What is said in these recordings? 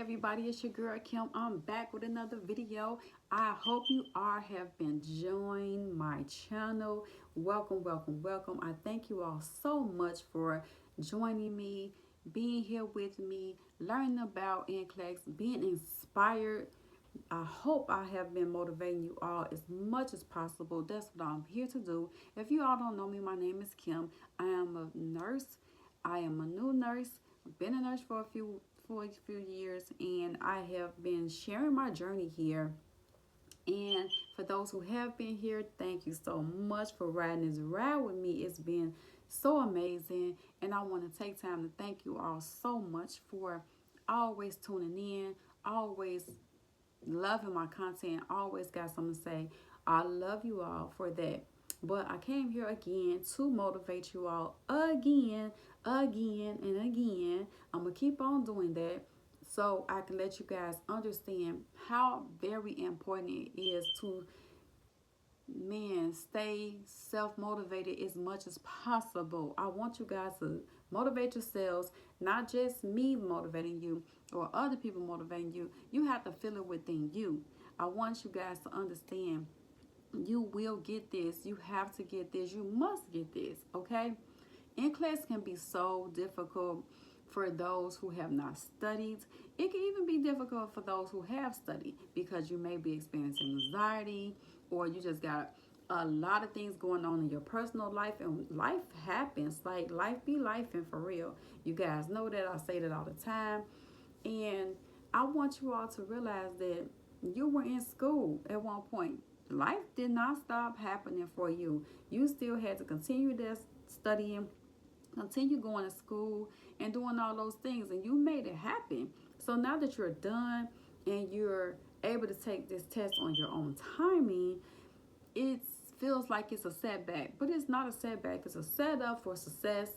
everybody, it's your girl Kim. I'm back with another video. I hope you all have been enjoying my channel. Welcome, welcome, welcome. I thank you all so much for joining me, being here with me, learning about NCLEX, being inspired. I hope I have been motivating you all as much as possible. That's what I'm here to do. If you all don't know me, my name is Kim. I am a nurse. I am a new nurse. I've been a nurse for a few years, and I have been sharing my journey here. And for those who have been here, thank you so much for riding this ride with me. It's been so amazing, and I want to take time to thank you all so much for always tuning in, always loving my content, always got something to say. I love you all for that. But I came here again to motivate you all again, again, and again. I'm going to keep on doing that so I can let you guys understand how very important it is to, man, stay self-motivated as much as possible. I want you guys to motivate yourselves, not just me motivating you or other people motivating you. You have to feel it within you. I want you guys to understand you will get this. You have to get this. You must get this, okay? NCLEX can be so difficult for those who have not studied. It can even be difficult for those who have studied because you may be experiencing anxiety, or you just got a lot of things going on in your personal life, and life happens. Like, life be life, and for real. You guys know that. I say that all the time. And I want you all to realize that you were in school at one point. Life did not stop happening for you. You still had to continue this studying, continue going to school, and doing all those things, and you made it happen. So now that you're done and you're able to take this test on your own timing, it feels like it's a setback, but it's not a setback. It's a setup for success.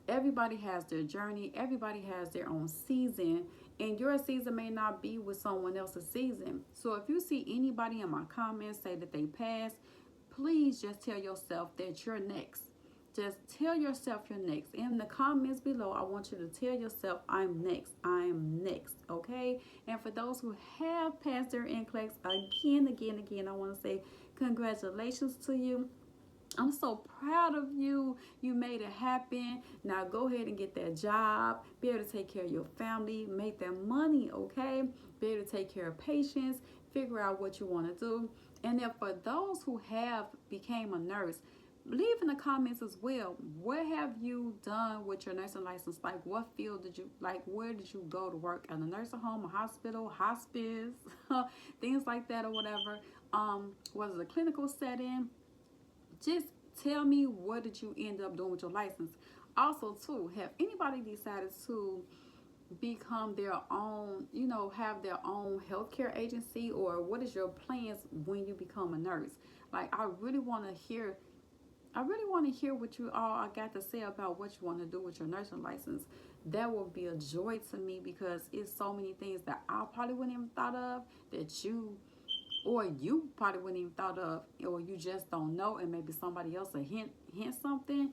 Everybody has their journey. Everybody has their own season, and your season may not be with someone else's season. So if you see anybody in my comments say that they passed, please just tell yourself that you're next. Just tell yourself you're next. In the comments below, I want you to tell yourself, I'm next. I'm next. Okay? And for those who have passed their NCLEX, again, I want to say congratulations to you. I'm so proud of you. You made it happen. Now go ahead and get that job. Be able to take care of your family. Make that money, okay? Be able to take care of patients. Figure out what you want to do. And then for those who have became a nurse, leave in the comments as well. What have you done with your nursing license? Like, what field did you, like, where did you go to work? At a nursing home, a hospital, hospice, things like that, or whatever. Was it a clinical setting? Just tell me, what did you end up doing with your license? Also, too, have anybody decided to become their own, have their own healthcare agency, or what is your plans when you become a nurse? Like, I really want to hear what you all got to say about what you want to do with your nursing license. That will be a joy to me, because it's so many things that I probably wouldn't even thought of that you probably wouldn't even thought of, or you just don't know, and maybe somebody else will hint something,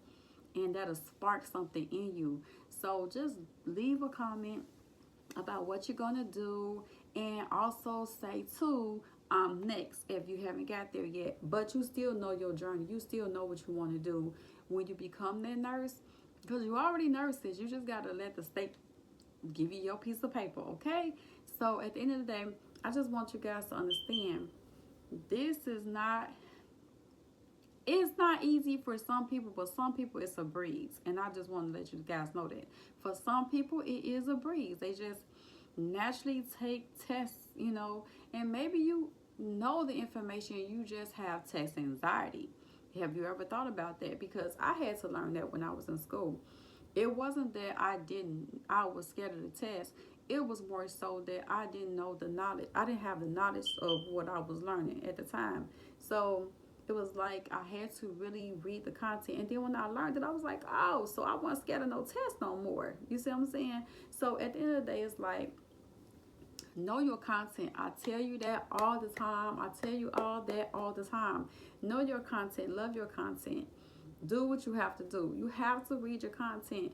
and that'll spark something in you. So just leave a comment about what you're gonna do, and also say too, I'm next, if you haven't got there yet, but you still know your journey. You still know what you want to do when you become that nurse, because you already nurses. You just gotta let the state give you your piece of paper, okay? So at the end of the day, I just want you guys to understand, this is not, it's not easy for some people, but some people it's a breeze. And I just want to let you guys know that. For some people, it is a breeze. They just naturally take tests, and maybe you know the information, you just have test anxiety. Have you ever thought about that? Because I had to learn that when I was in school. It wasn't that I was scared of the test. It was more so that I didn't know the knowledge. I didn't have the knowledge of what I was learning at the time. So it was like I had to really read the content. And then when I learned it, I was like, oh, so I wasn't scared of no test no more. You see what I'm saying? So at the end of the day, it's like, know your content. I tell you that all the time. I tell you all that all the time. Know your content. Love your content. Do what you have to do. You have to read your content.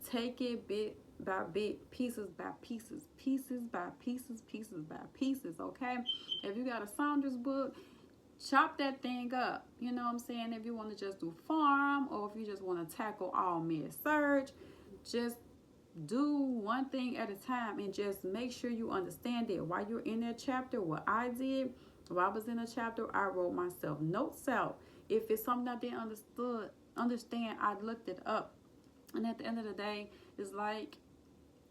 Take it bit by bit, pieces by pieces, pieces by pieces, pieces by pieces, okay? If you got a Saunders book, chop that thing up. You know what I'm saying? If you want to just do farm, or if you just want to tackle all med-surg, just do one thing at a time and just make sure you understand it. While you're in that chapter, what I did, while I was in a chapter, I wrote myself notes out. If it's something I didn't understand, I looked it up. And at the end of the day, it's like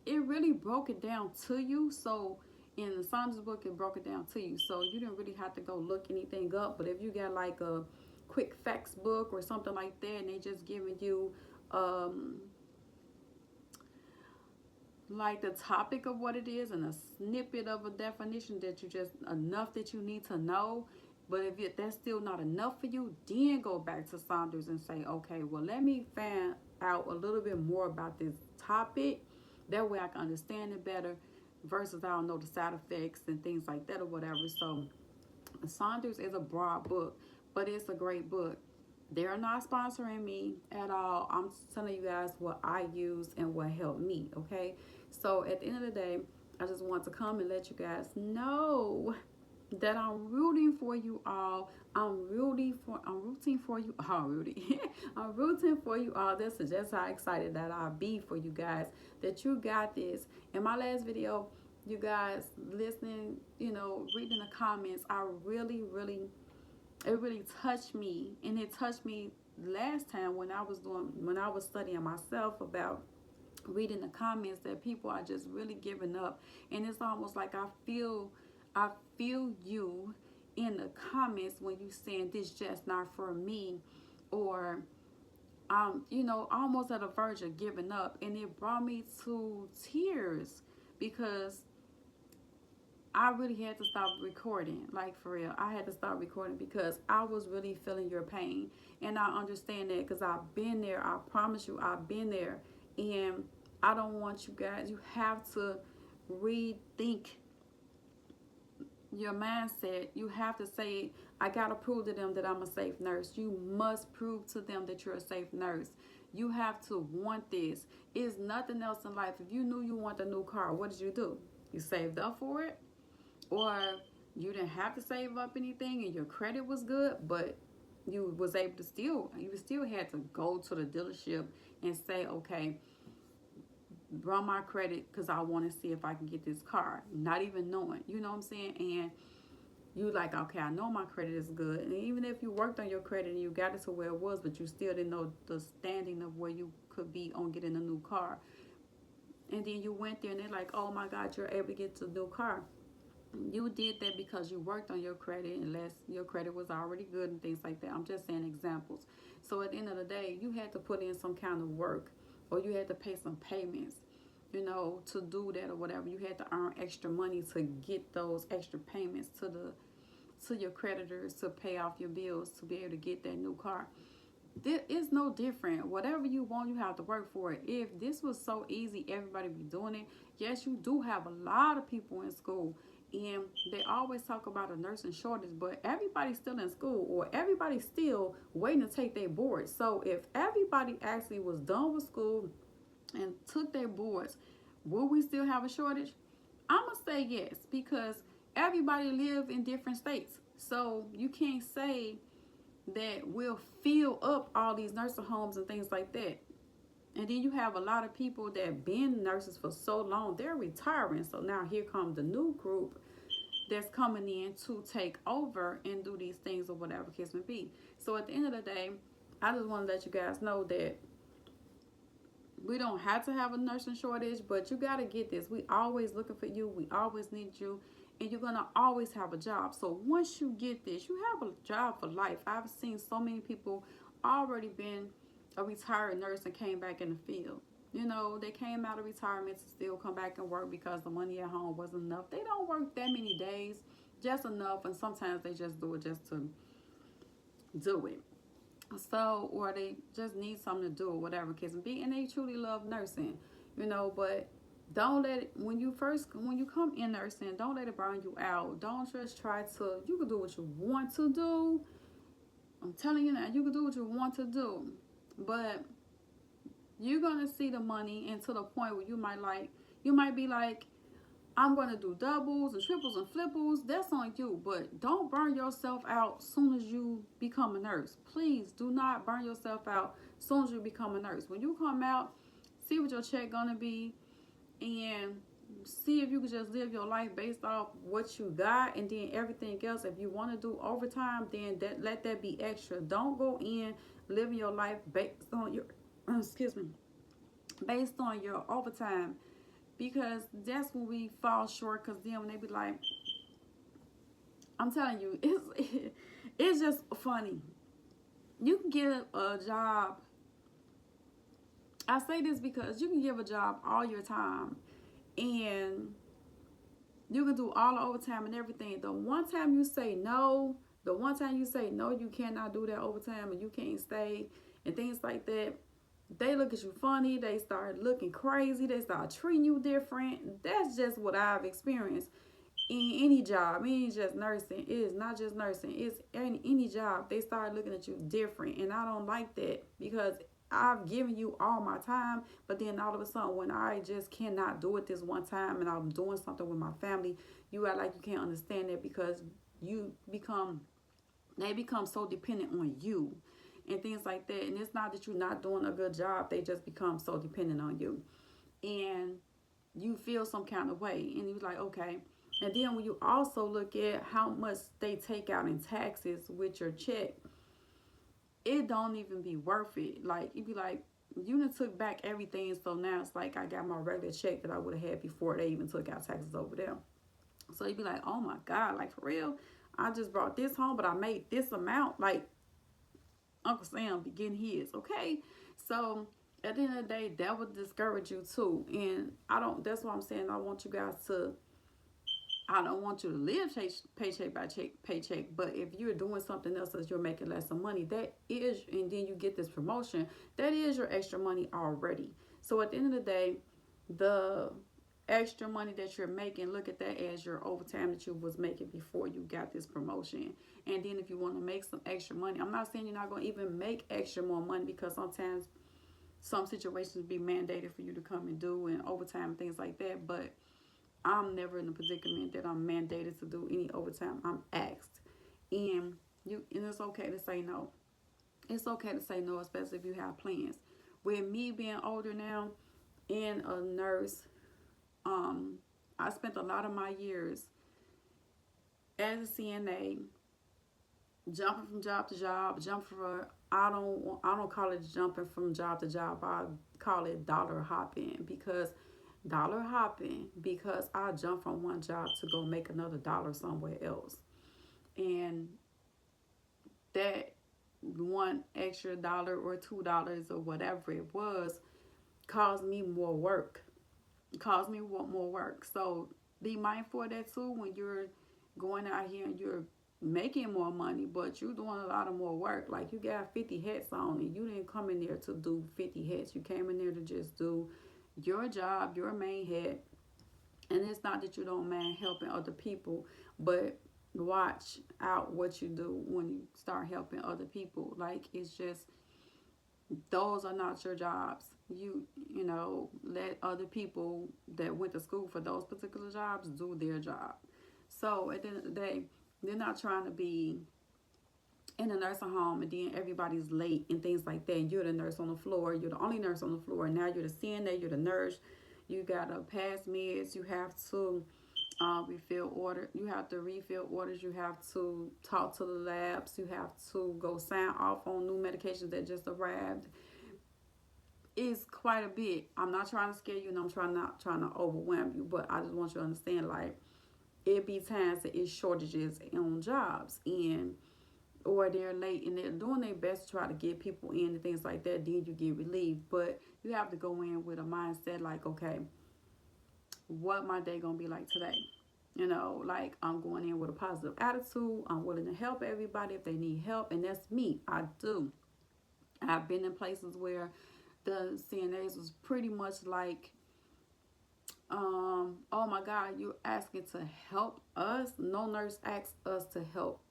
it really broke it down to you. So in the Saunders book, it broke it down to you. So you didn't really have to go look anything up. But if you got like a quick facts book or something like that, and they just giving you like the topic of what it is and a snippet of a definition that you just enough that you need to know. But if that's still not enough for you, then go back to Saunders and say, okay, well, let me find out a little bit more about this topic. That way I can understand it better versus I don't know the side effects and things like that or whatever. So Saunders is a broad book, but it's a great book. They're not sponsoring me at all. I'm telling you guys what I use and what helped me, okay? So at the end of the day, I just want to come and let you guys know that I'm rooting for you all. I'm rooting for you all, Rudy. I'm rooting for you all. This is just how excited that I'll be for you guys, that you got this. In my last video, you guys listening, reading the comments, it really touched me, and it touched me last time when I was studying myself about reading the comments, that people are just really giving up. And it's almost like I feel you in the comments when you saying this just not for me, or almost at a verge of giving up. And it brought me to tears because I really had to stop recording. Like, for real, I had to stop recording because I was really feeling your pain. And I understand that because I've been there. I promise you, I've been there. And I don't want you guys, you have to rethink your mindset. You have to say, I got to prove to them that I'm a safe nurse. You must prove to them that you're a safe nurse. You have to want this. It's nothing else in life. If you knew you want a new car, what did you do? You saved up for it? Or you didn't have to save up anything and your credit was good, but you was able to you still had to go to the dealership and say, okay, run my credit because I want to see if I can get this car, not even knowing, you know what I'm saying? And you like, okay, I know my credit is good. And even if you worked on your credit and you got it to where it was, but you still didn't know the standing of where you could be on getting a new car. And then you went there and they're like, oh my God, you're able to get a new car. You did that because you worked on your credit, unless your credit was already good and things like that. I'm just saying examples. So at the end of the day, you had to put in some kind of work, or you had to pay some payments, to do that or whatever. You had to earn extra money to get those extra payments to your creditors to pay off your bills to be able to get that new car. It's no different. Whatever you want, you have to work for it. If this was so easy, everybody be doing it. Yes, you do have a lot of people in school, and they always talk about a nursing shortage, but everybody's still in school, or everybody's still waiting to take their boards. So if everybody actually was done with school and took their boards, will we still have a shortage? I'm going to say yes, because everybody live in different states. So you can't say that we'll fill up all these nursing homes and things like that. And then you have a lot of people that been nurses for so long, they're retiring. So now here comes the new group that's coming in to take over and do these things or whatever the case may be. So at the end of the day, I just want to let you guys know that we don't have to have a nursing shortage, but you got to get this. We always looking for you. We always need you. And you're going to always have a job. So once you get this, you have a job for life. I've seen so many people already been a retired nurse and came back in the field. They came out of retirement to still come back and work because the money at home wasn't enough. They don't work that many days, just enough. And sometimes they just do it just to do it. So, or they just need something to do or whatever kids may be. And they truly love nursing, but don't let it, when you come in nursing, don't let it burn you out. Don't just try to, you can do what you want to do. I'm telling you now, you can do what you want to do. But You're gonna see the money, and to the point where you might be like, I'm gonna do doubles and triples and flipples. That's on you, but don't burn yourself out soon as you become a nurse. Please do not burn yourself out soon as you become a nurse. When you come out, see what your check gonna be, and see if you can just live your life based off what you got, and then everything else. If you want to do overtime, then let that be extra. Don't go in living your life based on your excuse me, based on your overtime, because that's when we fall short. Because then when they be like, I'm telling you, it's just funny. You can get a job. I say this because you can give a job all your time, and you can do all the overtime and everything. The one time you say no, you cannot do that overtime and you can't stay and things like that, they look at you funny. They start looking crazy. They start treating you different. That's just what I've experienced in any job. It ain't just nursing. It is not just nursing. It's any job. They start looking at you different. And I don't like that, because I've given you all my time, but then all of a sudden when I just cannot do it this one time and I'm doing something with my family, you act like you can't understand that, because they become so dependent on you and things like that. And it's not that you're not doing a good job. They just become so dependent on you. And you feel some kind of way. And you're like, okay. And then when you also look at how much they take out in taxes with your check, it don't even be worth it. Like, you'd be like, you done took back everything. So now it's like I got my regular check that I would have had before they even took out taxes over there. So you'd be like, oh my God, like for real? I just brought this home, but I made this amount. Like, Uncle Sam be getting his, okay? So at the end of the day, that would discourage you too. And that's why I'm saying I don't want you to live paycheck by paycheck. But if you're doing something else as you're making less of money, and then you get this promotion, that is your extra money already. So at the end of the day, the extra money that you're making, look at that as your overtime that you was making before you got this promotion. And then if you want to make some extra money, I'm not saying you're not going to even make extra more money, because sometimes some situations be mandated for you to come and do, and overtime and things like that. But I'm never in a predicament that I'm mandated to do any overtime. I'm asked. And it's okay to say no. It's okay to say no, especially if you have plans. With me being older now and a nurse, I spent a lot of my years as a CNA jumping from job to job, I don't call it jumping from job to job. I call it dollar hopping, because I jumped from one job to go make another dollar somewhere else. And that one extra dollar or $2 or whatever it was caused me more work. So be mindful of that too when you're going out here and you're making more money, but you're doing a lot of more work. Like, you got 50 hats on, and you didn't come in there to do 50 hats. You came in there to just do your job, your main hat. And it's not that you don't mind helping other people, but watch out what you do when you start helping other people. Like, it's just, those are not your jobs. Let other people that went to school for those particular jobs do their job. So at the end of the day, they're not trying to be in a nursing home and then everybody's late and things like that. And you're the nurse on the floor. You're the only nurse on the floor. And now you're the CNA. You're the nurse. You got to pass meds. You have to refill order. You have to refill orders. You have to talk to the labs. You have to go sign off on new medications that just arrived. It's quite a bit. I'm not trying to scare you, and I'm not trying to overwhelm you, but I just want you to understand, like, it be times that it's shortages on jobs, or they're late and they're doing their best to try to get people in and things like that. Then you get relief, but you have to go in with a mindset like, okay, what my day gonna be like today? Like, I'm going in with a positive attitude. I'm willing to help everybody if they need help, and that's me. I've been in places where the CNAs was pretty much like, oh my God, you're asking to help us? No nurse asks us to help.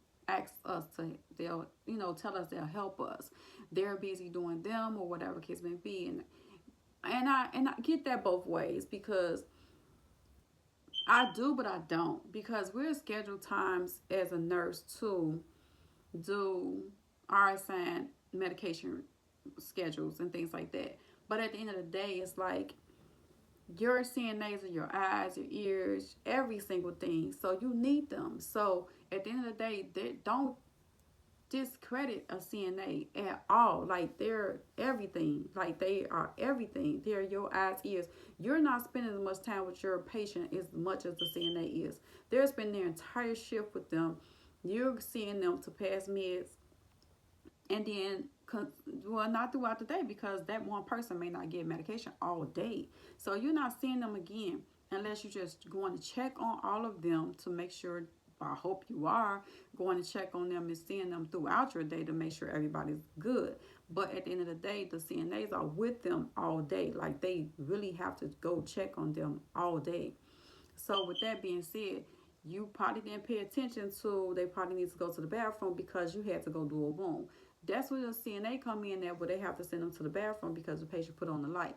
They'll tell us they'll help us. They're busy doing them or whatever case may be. And And I get that both ways, because I do, but I don't, because we're scheduled times as a nurse to do our assigned medication schedules and things like that. But at the end of the day, it's like your CNAs are your eyes, your ears, every single thing. So you need them. So at the end of the day, they don't discredit a CNA at all. Like, they're everything. Like, they are everything. They're your eyes, ears. You're not spending as much time with your patient as much as the CNA is. They're spending their entire shift with them. You're seeing them to pass meds, and then, well, not throughout the day, because that one person may not get medication all day. So you're not seeing them again unless you're just going to check on all of them to make sure. I hope you are going to check on them and seeing them throughout your day to make sure everybody's good. But at the end of the day, the CNAs are with them all day. Like, they really have to go check on them all day. So with that being said, you probably didn't pay attention to, they probably need to go to the bathroom because you had to go do a wound. That's where the CNA come in there, where they have to send them to the bathroom because the patient put on the light.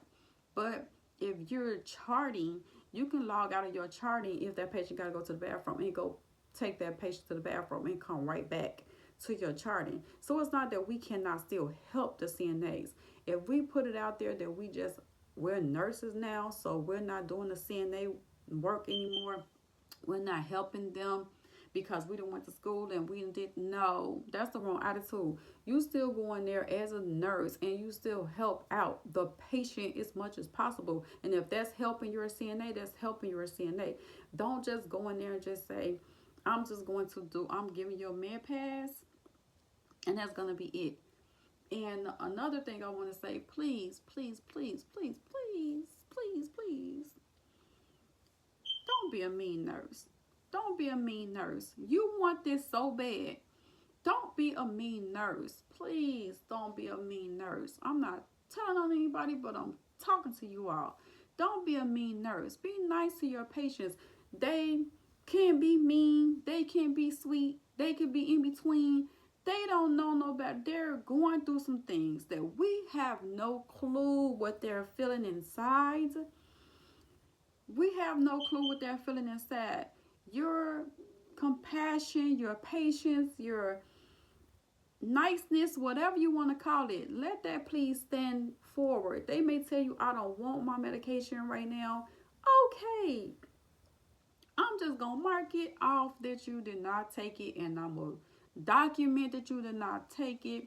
But if you're charting, you can log out of your charting if that patient got to go to the bathroom, and go take that patient to the bathroom and come right back to your charting. So it's not that we cannot still help the CNAs. If we put it out there that we're nurses now, so we're not doing the CNA work anymore, we're not helping them because we didn't went to school and we didn't know. That's the wrong attitude. You still go in there as a nurse and you still help out the patient as much as possible. And if that's helping your CNA, that's helping your CNA. Don't just go in there and just say, I'm giving you a med pass, and that's going to be it. And another thing I want to say, please, please, please, please, please, please, please, don't be a mean nurse. Don't be a mean nurse. You want this so bad. Don't be a mean nurse. Please don't be a mean nurse. I'm not telling on anybody, but I'm talking to you all. Don't be a mean nurse. Be nice to your patients. They can be mean. They can be sweet. They can be in between. They don't know no better. They're going through some things that we have no clue what they're feeling inside. We have no clue what they're feeling inside. Your compassion, your patience, your niceness, whatever you want to call it, let that please stand forward. They may tell you, I don't want my medication right now. Okay, I'm just going to mark it off that you did not take it, and I'm going to document that you did not take it.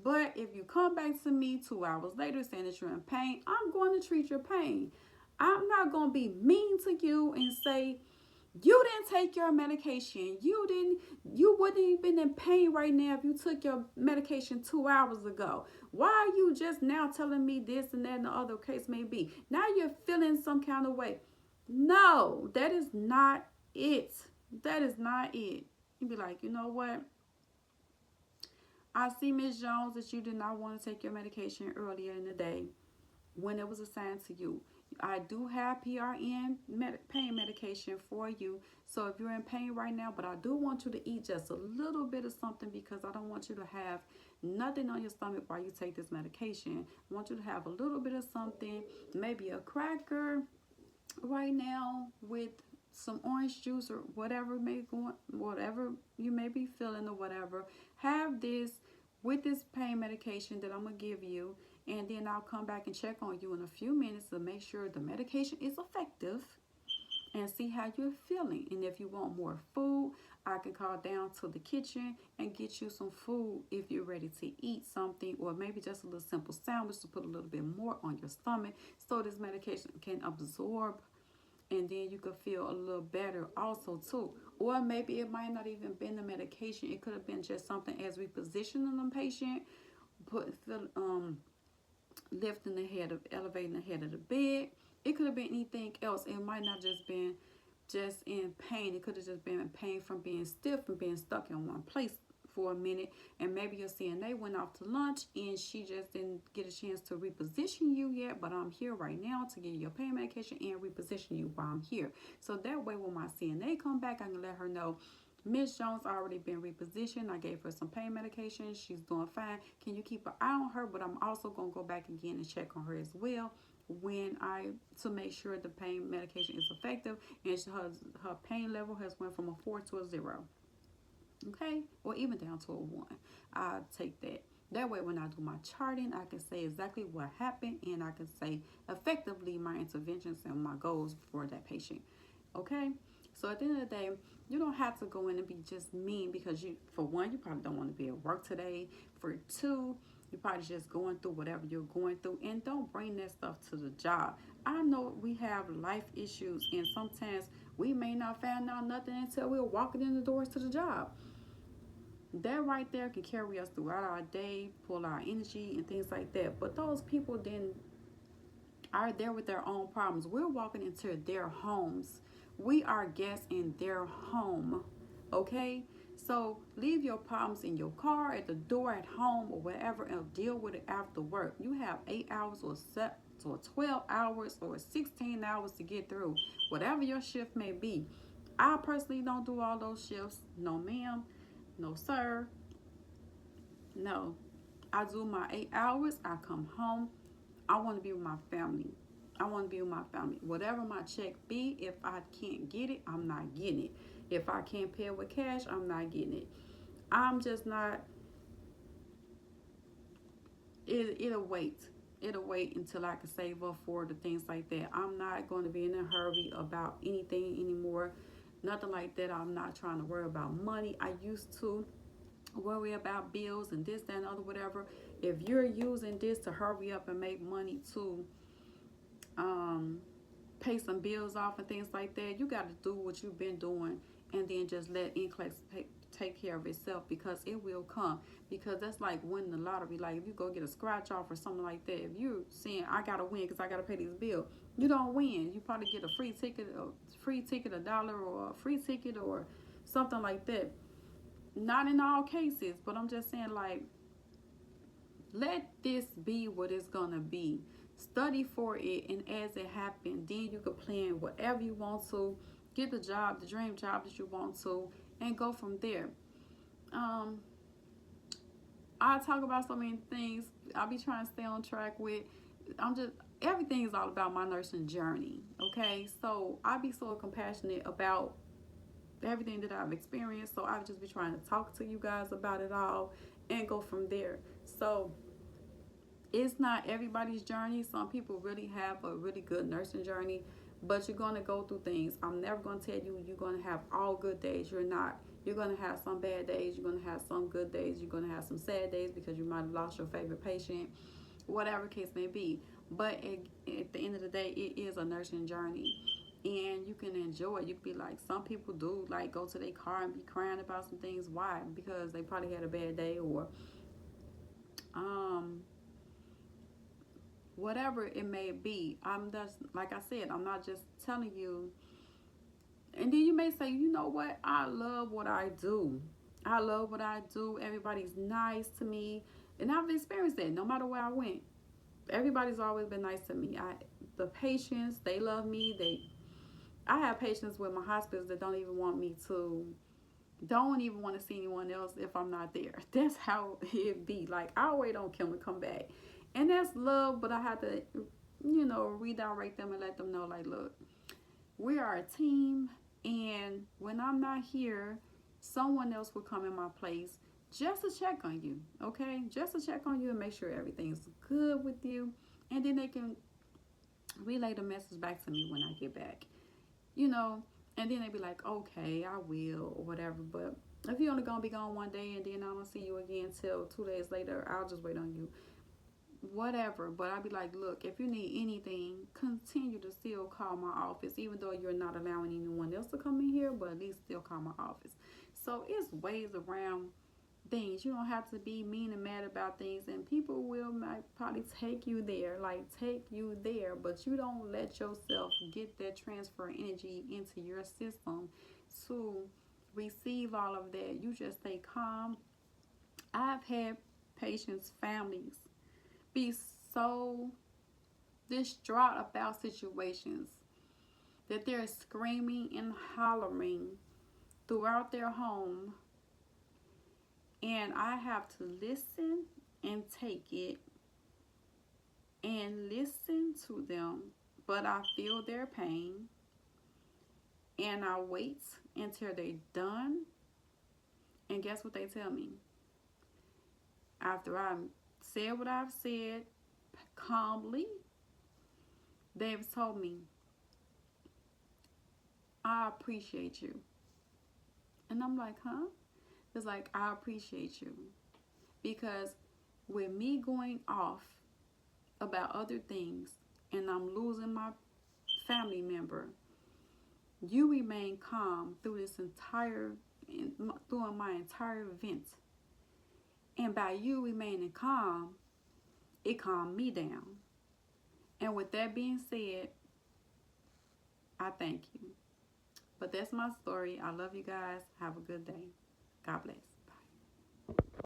But if you come back to me 2 hours later saying that you're in pain, I'm going to treat your pain. I'm not going to be mean to you and say, you didn't take your medication. You wouldn't even been in pain right now if you took your medication 2 hours ago. Why are you just now telling me this and that and the other case may be? Now you're feeling some kind of way. No, that is not it. That is not it. You'd be like, you know what? I see, Ms. Jones, that you did not want to take your medication earlier in the day when it was assigned to you. I do have PRN pain medication for you. So if you're in pain right now, but I do want you to eat just a little bit of something, because I don't want you to have nothing on your stomach while you take this medication. I want you to have a little bit of something, maybe a cracker right now with some orange juice or whatever you may be feeling or whatever. Have this with this pain medication that I'm going to give you, and then I'll come back and check on you in a few minutes to make sure the medication is effective and see how you're feeling. And if you want more food, I can call down to the kitchen and get you some food if you're ready to eat something, or maybe just a little simple sandwich to put a little bit more on your stomach so this medication can absorb, and then you could feel a little better also too. Or maybe it might not even been the medication. It could have been just something as we positioning the patient, lifting the head, elevating the head of the bed. It could have been anything else. It might not just been just in pain. It could have just been in pain from being stiff and being stuck in one place for a minute. And maybe your CNA went off to lunch and she just didn't get a chance to reposition you yet. But I'm here right now to give you your pain medication and reposition you while I'm here. So that way when my CNA come back, I can let her know, Miss Jones already been repositioned. I gave her some pain medication. She's doing fine. Can you keep an eye on her? But I'm also going to go back again and check on her as well when I to make sure the pain medication is effective, and her pain level has went from a 4 to a 0. Okay, or even down to a 1. I take that. That way, when I do my charting, I can say exactly what happened, and I can say effectively my interventions and my goals for that patient. Okay, so at the end of the day, you don't have to go in and be just mean, because you, for one, you probably don't want to be at work today. For two, you're probably just going through whatever you're going through, and don't bring that stuff to the job. I know we have life issues, and sometimes we may not find out nothing until we're walking in the doors to the job. That right there can carry us throughout our day, pull our energy and things like that. But those people then are there with their own problems. We're walking into their homes. We are guests in their home. Okay? So leave your problems in your car, at the door, at home, or wherever, and deal with it after work. You have 8 hours or 12 hours or 16 hours to get through whatever your shift may be. I personally don't do all those shifts. No, ma'am. No, sir. No. I do my 8 hours. I come home. I want to be with my family. I want to be with my family. Whatever my check be, if I can't get it, I'm not getting it. If I can't pay it with cash, I'm not getting it. I'm just not. It'll wait. It'll wait until I can save up for the things like that. I'm not going to be in a hurry about anything anymore. Nothing like that. I'm not trying to worry about money. I used to worry about bills and this, that, and other, whatever. If you're using this to hurry up and make money to um, pay some bills off and things like that, you got to do what you've been doing, and then just let NCLEX take care of itself, because it will come. Because that's like winning the lottery. Like if you go get a scratch off or something like that, if you're saying I gotta win because I gotta pay this bill, you don't win. You probably get a free ticket, $1, or a free ticket, or something like that. Not in all cases, but I'm just saying, like, let this be what it's gonna be. Study for it, and as it happens, then you can plan whatever you want to, get the job, the dream job that you want to, and go from there. Um, I talk about so many things. I'll be trying to stay on track with. I'm just Everything is all about my nursing journey. Okay, so I be so compassionate about everything that I've experienced. So I'll just be trying to talk to you guys about it all and go from there. So it's not everybody's journey. Some people really have a really good nursing journey, but you're going to go through things. I'm never going to tell you you're going to have all good days. You're not. You're going to have some bad days. You're going to have some good days. You're going to have some sad days because you might have lost your favorite patient, whatever case may be. But at the end of the day, it is a nursing journey, and you can enjoy it. You can be like, some people do, like, go to their car and be crying about some things. Why? Because they probably had a bad day, or um whatever it may be. I'm just, like I said, I'm not just telling you. And then you may say, you know what? I love what I do. I love what I do. Everybody's nice to me. And I've experienced that no matter where I went. Everybody's always been nice to me. The patients, they love me. I have patients with my hospitals that don't even want to see anyone else if I'm not there. That's how it be. Like, I always don't come back. And that's love, but I have to, redirect them and let them know, like, look, we are a team, and when I'm not here, someone else will come in my place just to check on you, okay? Just to check on you and make sure everything's good with you. And then they can relay the message back to me when I get back, you know. And then they be like, okay, I will, or whatever. But if you're only going to be gone one day and then I don't see you again till 2 days later, I'll just wait on you. Whatever. But I'll be like, look, if you need anything, continue to still call my office, even though you're not allowing anyone else to come in here, but at least still call my office. So it's ways around things. You don't have to be mean and mad about things, and people might probably take you there, but you don't let yourself get that transfer energy into your system to receive all of that. You just stay calm. I've had patients' families be so distraught about situations that they're screaming and hollering throughout their home, and I have to listen and take it and listen to them, but I feel their pain and I wait until they're done. And guess what they tell me? After I said what I've said calmly, they've told me, I appreciate you. And I'm like, huh? It's like, I appreciate you. Because with me going off about other things and I'm losing my family member, you remain calm through through my entire event. And by you remaining calm, it calmed me down. And with that being said, I thank you. But that's my story. I love you guys. Have a good day. God bless.